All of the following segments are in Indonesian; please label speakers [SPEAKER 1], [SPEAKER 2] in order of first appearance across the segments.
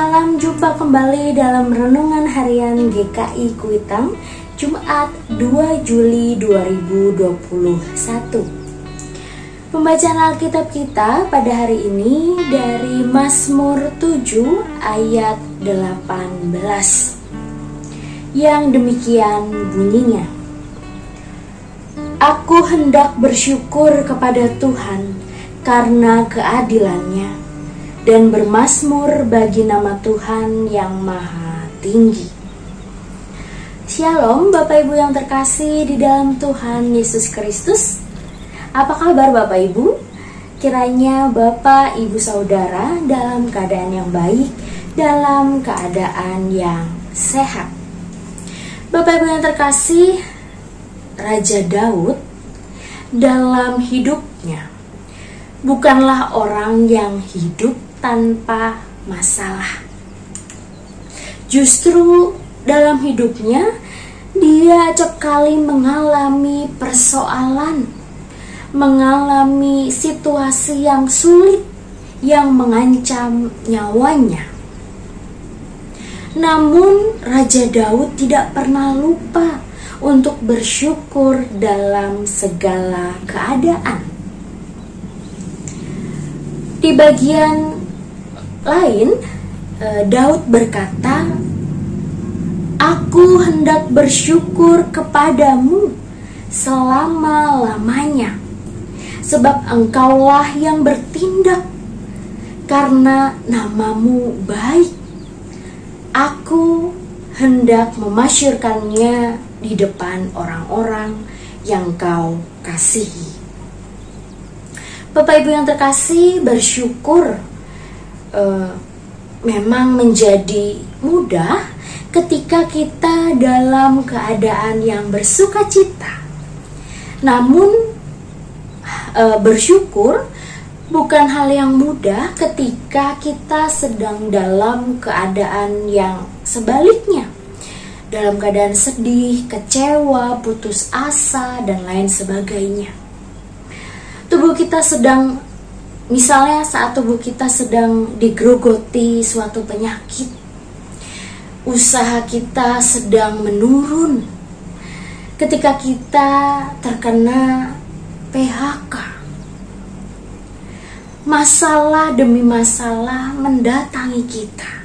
[SPEAKER 1] Salam jumpa kembali dalam Renungan Harian GKI Kuitang, Jumat 2 Juli 2021. Pembacaan Alkitab kita pada hari ini dari Mazmur 7 ayat 18. Yang demikian bunyinya: Aku hendak bersyukur kepada Tuhan karena keadilan-Nya, dan bermazmur bagi nama Tuhan yang maha tinggi. Shalom Bapak Ibu yang terkasih di dalam Tuhan Yesus Kristus. Apa kabar Bapak Ibu? Kiranya Bapak Ibu Saudara dalam keadaan yang baik, dalam keadaan yang sehat. Bapak Ibu yang terkasih, Raja Daud dalam hidupnya bukanlah orang yang hidup tanpa masalah. Justru dalam hidupnya dia acap kali mengalami persoalan, mengalami situasi yang sulit yang mengancam nyawanya. Namun Raja Daud tidak pernah lupa untuk bersyukur dalam segala keadaan. Di bagian lain, Daud berkata, Aku hendak bersyukur kepadamu selama-lamanya, sebab Engkaulah yang bertindak, karena namamu baik. Aku hendak memasyurkannya di depan orang-orang yang Kau kasihi. Bapak Ibu yang terkasih, bersyukur memang menjadi mudah ketika kita dalam keadaan yang bersukacita. Namun bersyukur bukan hal yang mudah ketika kita sedang dalam keadaan yang sebaliknya, dalam keadaan sedih, kecewa, putus asa, dan lain sebagainya. Tubuh kita sedang, misalnya saat tubuh kita sedang digerogoti suatu penyakit, usaha kita sedang menurun, ketika kita terkena PHK, masalah demi masalah mendatangi kita.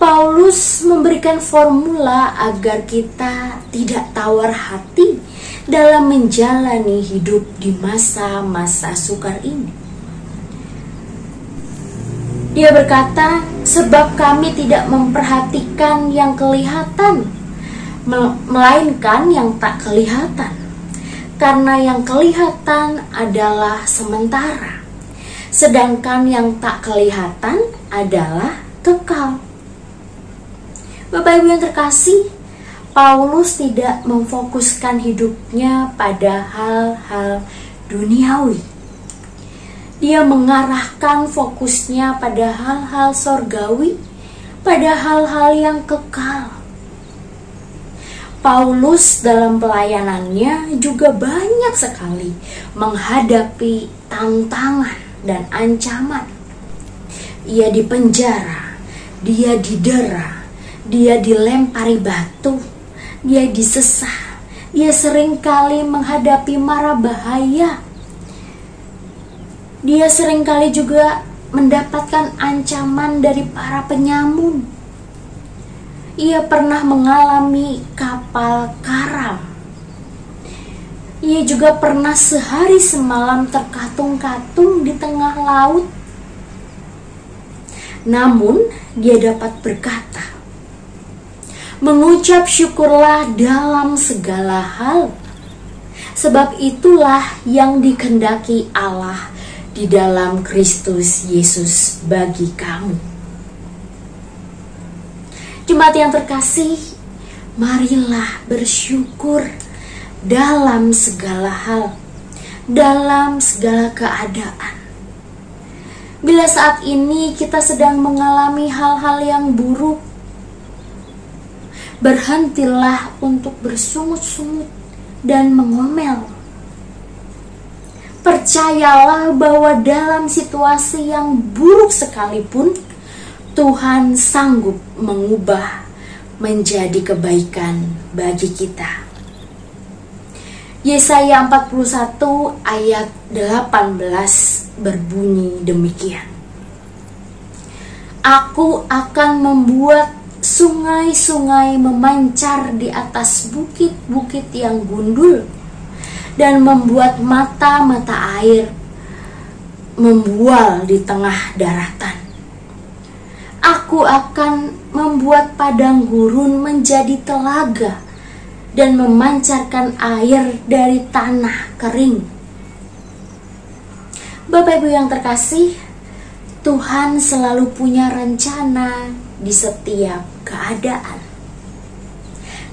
[SPEAKER 1] Paulus memberikan formula agar kita tidak tawar hati dalam menjalani hidup di masa-masa sukar ini. Dia berkata, sebab kami tidak memperhatikan yang kelihatan, melainkan yang tak kelihatan. Karena yang kelihatan adalah sementara, sedangkan yang tak kelihatan adalah kekal. Bapak Ibu yang terkasih, Paulus tidak memfokuskan hidupnya pada hal-hal duniawi. Dia mengarahkan fokusnya pada hal-hal sorgawi, pada hal-hal yang kekal. Paulus dalam pelayanannya juga banyak sekali menghadapi tantangan dan ancaman. Ia dipenjara, dia didera, dia dilempari batu, dia disesah, dia seringkali menghadapi mara bahaya. Dia seringkali juga mendapatkan ancaman dari para penyamun. Ia pernah mengalami kapal karam. Ia juga pernah sehari semalam terkatung-katung di tengah laut. Namun dia dapat berkata, mengucap syukurlah dalam segala hal, sebab itulah yang dikehendaki Allah di dalam Kristus Yesus bagi kamu. Jemaat yang terkasih, marilah bersyukur dalam segala hal, dalam segala keadaan. Bila saat ini kita sedang mengalami hal-hal yang buruk, berhentilah untuk bersungut-sungut dan mengomel. Percayalah bahwa dalam situasi yang buruk sekalipun, Tuhan sanggup mengubah menjadi kebaikan bagi kita. Yesaya 41 ayat 18 berbunyi demikian. Aku akan membuat sungai-sungai memancar di atas bukit-bukit yang gundul, dan membuat mata-mata air membual di tengah daratan. Aku akan membuat padang gurun menjadi telaga, dan memancarkan air dari tanah kering. Bapak Ibu yang terkasih, Tuhan selalu punya rencana di setiap keadaan.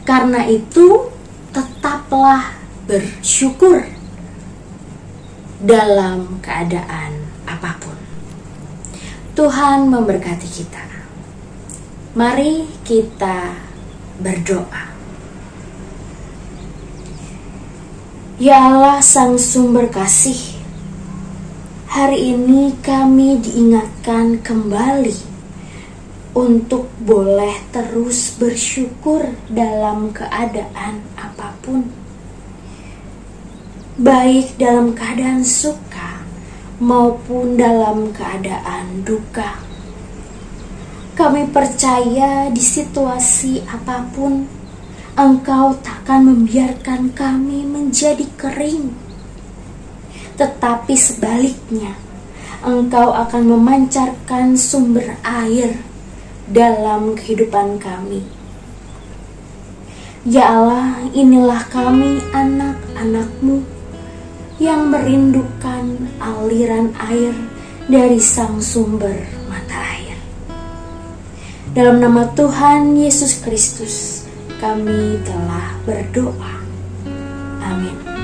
[SPEAKER 1] Karena itu, tetaplah bersyukur dalam keadaan apapun. Tuhan memberkati kita. Mari kita berdoa. Ya Allah, Sang Sumber Kasih, hari ini kami diingatkan kembali untuk boleh terus bersyukur dalam keadaan apapun, baik dalam keadaan suka maupun dalam keadaan duka. Kami percaya di situasi apapun, Engkau takkan membiarkan kami menjadi kering, tetapi sebaliknya, Engkau akan memancarkan sumber air dalam kehidupan kami. Ya Allah, inilah kami anak-anak-Mu yang merindukan aliran air dari Sang Sumber mata air. Dalam nama Tuhan Yesus Kristus, kami telah berdoa. Amin.